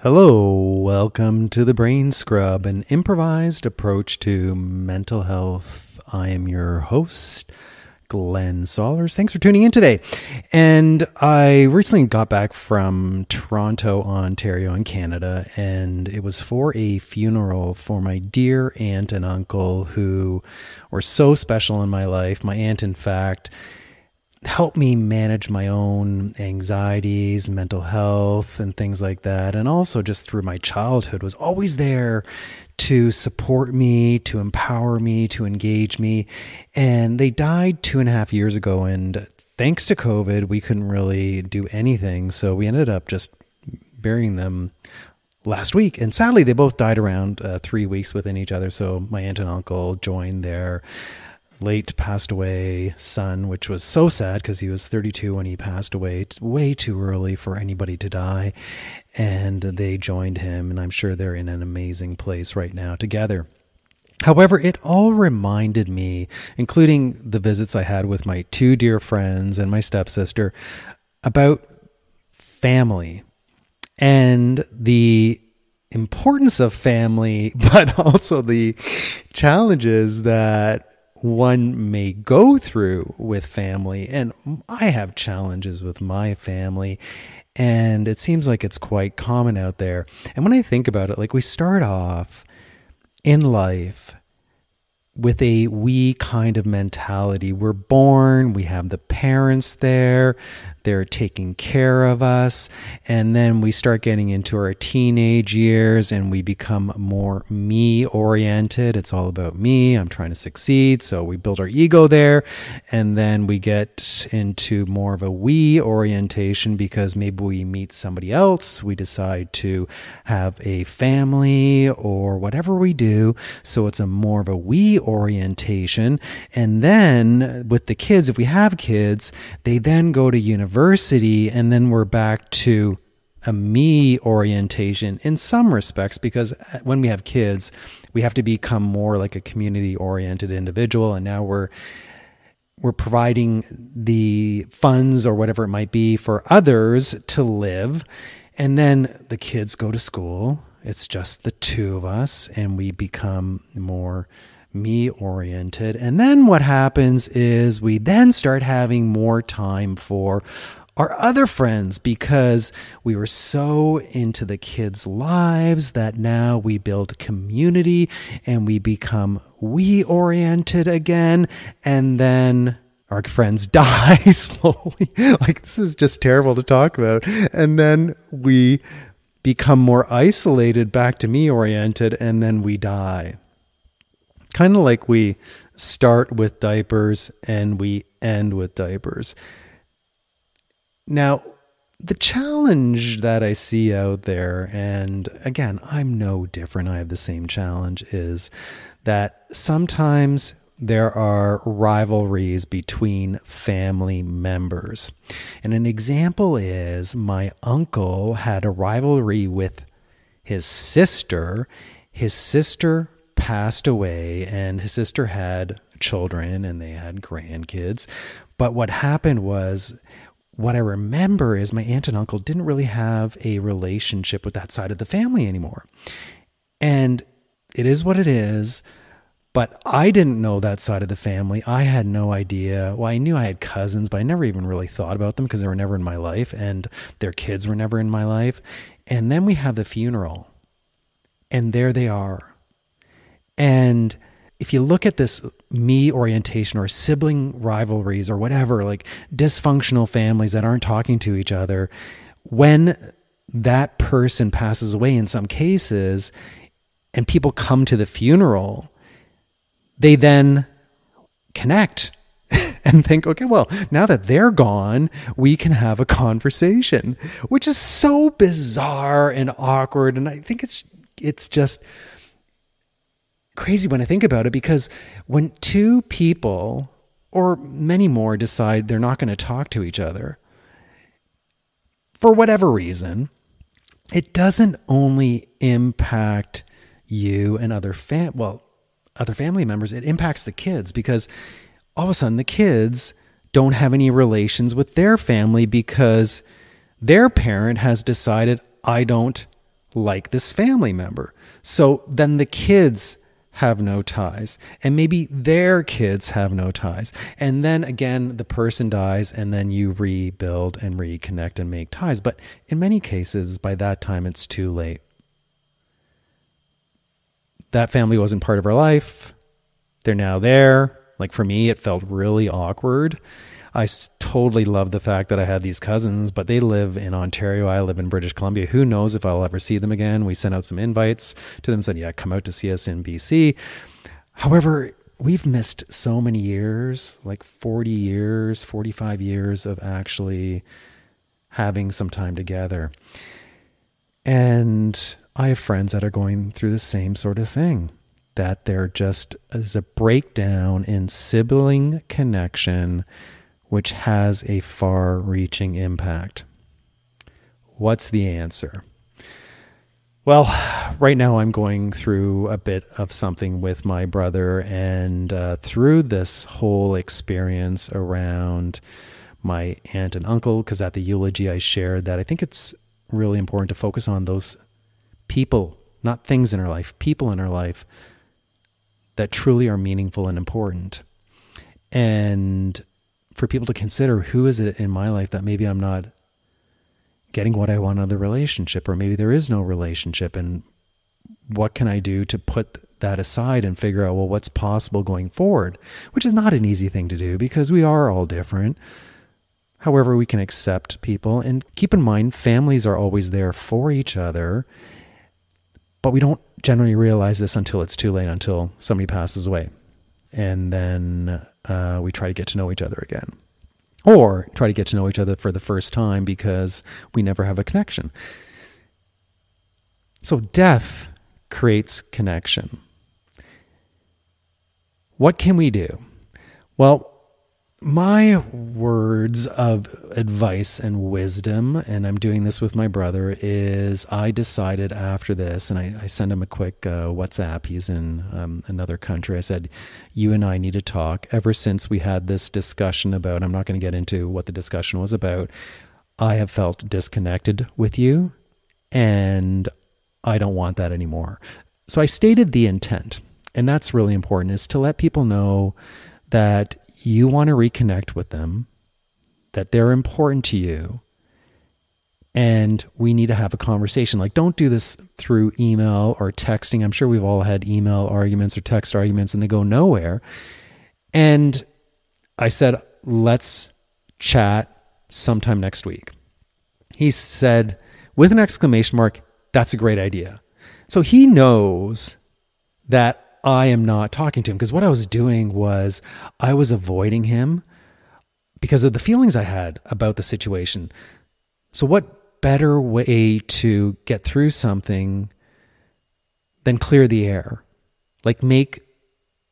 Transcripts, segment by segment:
Hello, welcome to the Brain Scrub, an improvised approach to mental health. I am your host, Glenn Sollers. Thanks for tuning in today. And I recently got back from Toronto, Ontario in Canada, and it was for a funeral for my dear aunt and uncle who were so special in my life. My aunt, in fact, help me manage my own anxieties, mental health, and things like that. And also just through my childhood was always there to support me, to empower me, to engage me. And they died 2.5 years ago. And thanks to COVID, we couldn't really do anything. So we ended up just burying them last week. And sadly, they both died around 3 weeks within each other. So my aunt and uncle joined their late passed away son, which was so sad because he was 32 when he passed away. It's way too early for anybody to die. And they joined him, and I'm sure they're in an amazing place right now together. However, it all reminded me, including the visits I had with my two dear friends and my stepsister, about family and the importance of family, but also the challenges that one may go through with family. And I have challenges with my family, and it seems like it's quite common out there. And when I think about it, like, we start off in life with a we kind of mentality. We're born, we have the parents there, they're taking care of us, and then we start getting into our teenage years and we become more me oriented. It's all about me, I'm trying to succeed, so we build our ego there, and then we get into more of a we orientation because maybe we meet somebody else, we decide to have a family or whatever we do, so it's a more of a we orientation. And then with the kids, if we have kids, they then go to university, and then we're back to a me orientation in some respects, because when we have kids, we have to become more like a community oriented individual. And now we're providing the funds or whatever it might be for others to live. And then the kids go to school. It's just the two of us, and we become more me oriented. And then what happens is we then start having more time for our other friends, because we were so into the kids' lives that now we build community and we become we oriented again. And then our friends die slowly. Like, this is just terrible to talk about. And then we become more isolated, back to me oriented, and then we die. Kind of like we start with diapers and we end with diapers. Now, the challenge that I see out there, and again, I'm no different, I have the same challenge, is that sometimes there are rivalries between family members. And an example is my uncle had a rivalry with his sister. His sister passed away, and his sister had children and they had grandkids. But what happened was, what I remember is my aunt and uncle didn't really have a relationship with that side of the family anymore. And it is what it is. But I didn't know that side of the family. I had no idea. Well, I knew I had cousins, but I never even really thought about them because they were never in my life, and their kids were never in my life. And then we have the funeral, and there they are. And if you look at this me orientation or sibling rivalries or whatever, like dysfunctional families that aren't talking to each other, when that person passes away in some cases and people come to the funeral, they then connect and think, okay, well, now that they're gone, we can have a conversation, which is so bizarre and awkward. And I think it's just crazy when I think about it, because when two people or many more decide they're not going to talk to each other for whatever reason, it doesn't only impact you and other family members, it impacts the kids, because all of a sudden the kids don't have any relations with their family because their parent has decided, I don't like this family member. So then the kids have no ties, and maybe their kids have no ties. And then again, the person dies, and then you rebuild and reconnect and make ties. But in many cases, by that time, it's too late. That family wasn't part of our life. They're now there. Like for me, it felt really awkward. I totally love the fact that I had these cousins, but they live in Ontario. I live in British Columbia. Who knows if I'll ever see them again? We sent out some invites to them, said, yeah, come out to see us in BC. However, we've missed so many years, like 40 years, 45 years of actually having some time together. And I have friends that are going through the same sort of thing, that there just is a breakdown in sibling connection, which has a far-reaching impact. What's the answer? Well, right now I'm going through a bit of something with my brother, and through this whole experience around my aunt and uncle, because at the eulogy I shared that I think it's really important to focus on those people, not things in our life, people in our life that truly are meaningful and important. And for people to consider, who is it in my life that maybe I'm not getting what I want out of the relationship, or maybe there is no relationship, and what can I do to put that aside and figure out, well, what's possible going forward, which is not an easy thing to do because we are all different. However, we can accept people, and keep in mind, families are always there for each other, but we don't generally realize this until it's too late, until somebody passes away. And then we try to get to know each other again, or try to get to know each other for the first time because we never have a connection. So death creates connection. What can we do? Well, my words of advice and wisdom, and I'm doing this with my brother, is I decided after this, and I sent him a quick WhatsApp. He's in another country. I said, you and I need to talk. Ever since we had this discussion about, I'm not going to get into what the discussion was about, I have felt disconnected with you, and I don't want that anymore. So I stated the intent, and that's really important, is to let people know that you want to reconnect with them, that they're important to you, and we need to have a conversation. Like, don't do this through email or texting. I'm sure we've all had email arguments or text arguments and they go nowhere. And I said, let's chat sometime next week. He said, with an exclamation mark, that's a great idea. So he knows that I am not talking to him, because what I was doing was I was avoiding him because of the feelings I had about the situation. So what better way to get through something than clear the air? Like, make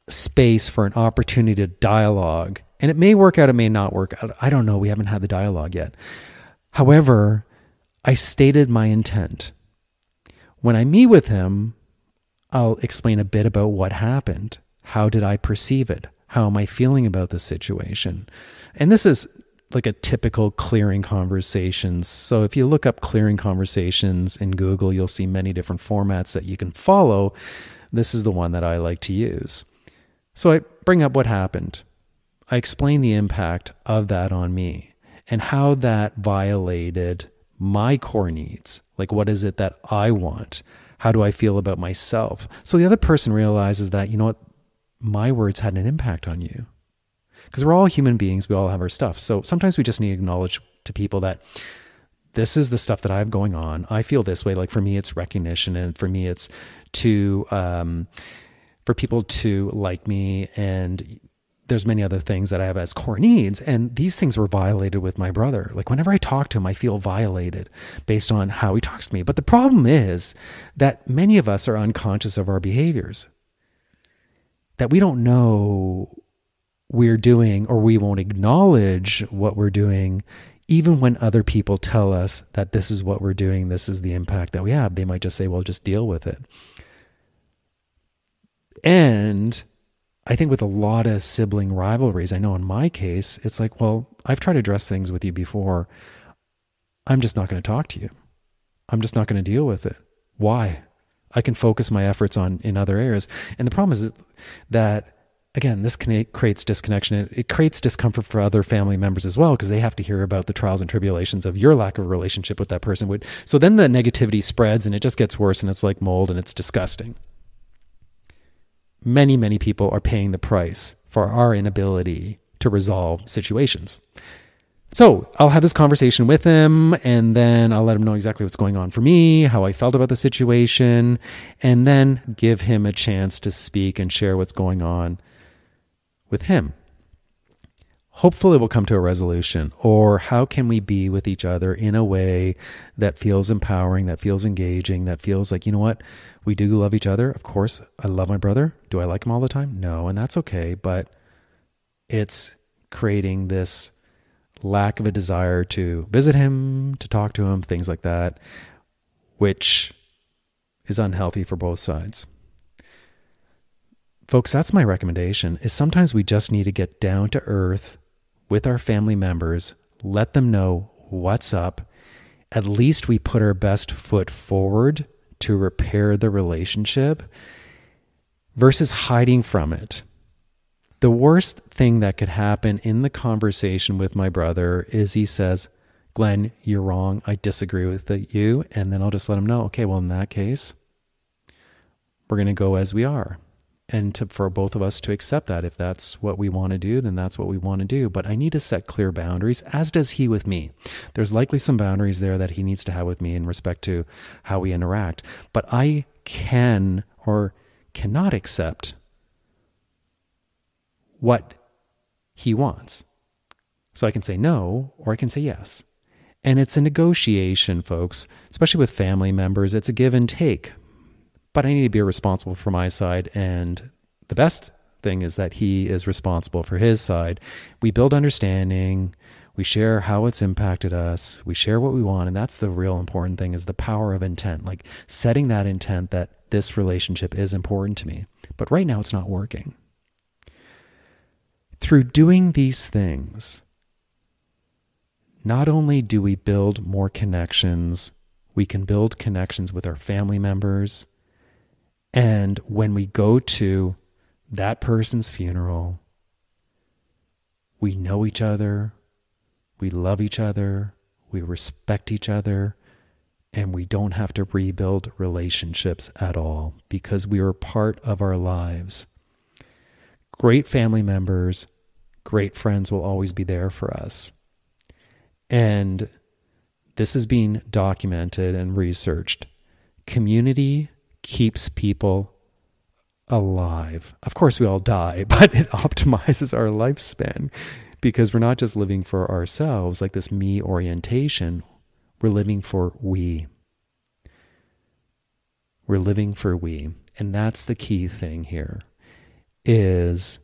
space for an opportunity to dialogue. And it may work out, it may not work out. I don't know. We haven't had the dialogue yet. However, I stated my intent. When I meet with him, I'll explain a bit about what happened. How did I perceive it? How am I feeling about the situation? And this is like a typical clearing conversations. So if you look up clearing conversations in Google, you'll see many different formats that you can follow. This is the one that I like to use. So I bring up what happened. I explain the impact of that on me and how that violated my core needs. Like, what is it that I want? How do I feel about myself? So the other person realizes that, you know what, my words had an impact on you. Because we're all human beings. We all have our stuff. So sometimes we just need to acknowledge to people that this is the stuff that I have going on. I feel this way. Like, for me, it's recognition. And for me, it's to, for people to like me. And there's many other things that I have as core needs. And these things were violated with my brother. Like, whenever I talk to him, I feel violated based on how he talks to me. But the problem is that many of us are unconscious of our behaviors, that we don't know we're doing, or we won't acknowledge what we're doing, even when other people tell us that this is what we're doing, this is the impact that we have. They might just say, well, just deal with it. And I think with a lot of sibling rivalries, I know in my case, it's like, well, I've tried to address things with you before. I'm just not going to talk to you. I'm just not going to deal with it. Why? I can focus my efforts in other areas. And the problem is that again, this creates disconnection. It creates discomfort for other family members as well, because they have to hear about the trials and tribulations of your lack of a relationship with that person. So then the negativity spreads and it just gets worse, and it's like mold, and it's disgusting. Many, many people are paying the price for our inability to resolve situations. So I'll have this conversation with him, and then I'll let him know exactly what's going on for me, how I felt about the situation, and then give him a chance to speak and share what's going on with him. Hopefully we'll come to a resolution. Or how can we be with each other in a way that feels empowering, that feels engaging, that feels like, you know what, we do love each other. Of course, I love my brother. Do I like him all the time? No, and that's okay. But it's creating this lack of a desire to visit him, to talk to him, things like that, which is unhealthy for both sides. Folks, that's my recommendation, is sometimes we just need to get down to earth with our family members, let them know what's up. At least we put our best foot forward to repair the relationship versus hiding from it. The worst thing that could happen in the conversation with my brother is he says, Glenn, you're wrong. I disagree with you. And then I'll just let him know, okay, well, in that case, we're going to go as we are. And for both of us to accept that. If that's what we want to do, then that's what we want to do. But I need to set clear boundaries, as does he with me. There's likely some boundaries there that he needs to have with me in respect to how we interact. But I can or cannot accept what he wants. So I can say no, or I can say yes. And it's a negotiation, folks, especially with family members. It's a give and take. But I need to be responsible for my side. And the best thing is that he is responsible for his side. We build understanding. We share how it's impacted us. We share what we want. And that's the real important thing, is the power of intent. Like setting that intent that this relationship is important to me. But right now it's not working. Through doing these things, not only do we build more connections, we can build connections with our family members. And when we go to that person's funeral, we know each other, we love each other, we respect each other, and we don't have to rebuild relationships at all because we were part of our lives. Great family members, great friends will always be there for us. And this is being documented and researched. Community keeps people alive. Of course, we all die, but it optimizes our lifespan because we're not just living for ourselves, like this me orientation. We're living for we. We're living for we. And that's the key thing here, is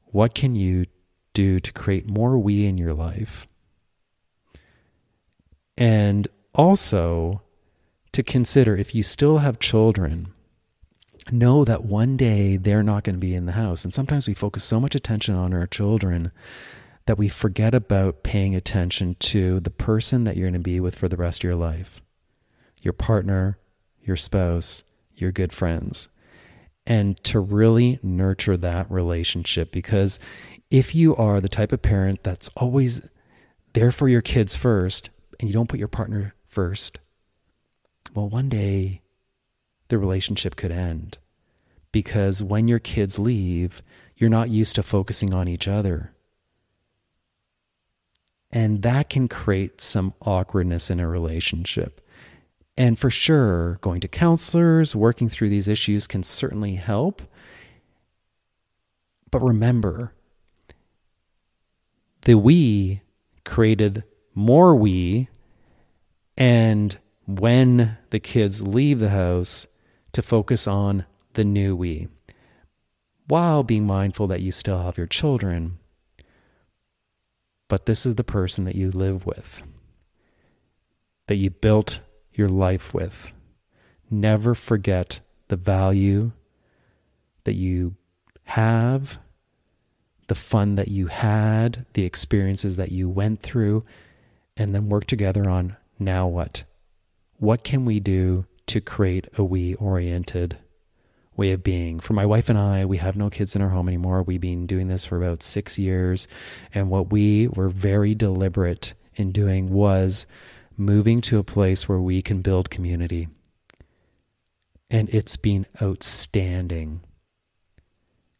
what can you do to create more we in your life? And also to consider, if you still have children, know that one day they're not going to be in the house. And sometimes we focus so much attention on our children that we forget about paying attention to the person that you're going to be with for the rest of your life. Your partner, your spouse, your good friends. And to really nurture that relationship, because if you are the type of parent that's always there for your kids first and you don't put your partner first, well, one day the relationship could end, because when your kids leave, you're not used to focusing on each other. And that can create some awkwardness in a relationship. And for sure, going to counselors, working through these issues can certainly help. But remember, the we created more we, and when the kids leave the house, to focus on the new we, while being mindful that you still have your children. But this is the person that you live with, that you built your life with. Never forget the value that you have, the fun that you had, the experiences that you went through, and then work together on now what? What can we do to create a we-oriented way of being. For my wife and I, we have no kids in our home anymore. We've been doing this for about 6 years. And what we were very deliberate in doing was moving to a place where we can build community. And it's been outstanding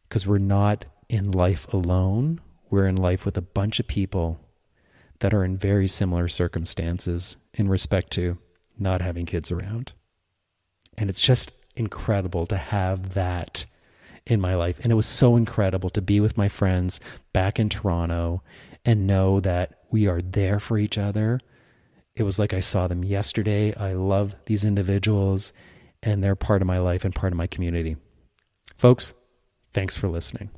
because we're not in life alone. We're in life with a bunch of people that are in very similar circumstances in respect to not having kids around. And it's just incredible to have that in my life. And it was so incredible to be with my friends back in Toronto and know that we are there for each other. It was like I saw them yesterday. I love these individuals and they're part of my life and part of my community. Folks, thanks for listening.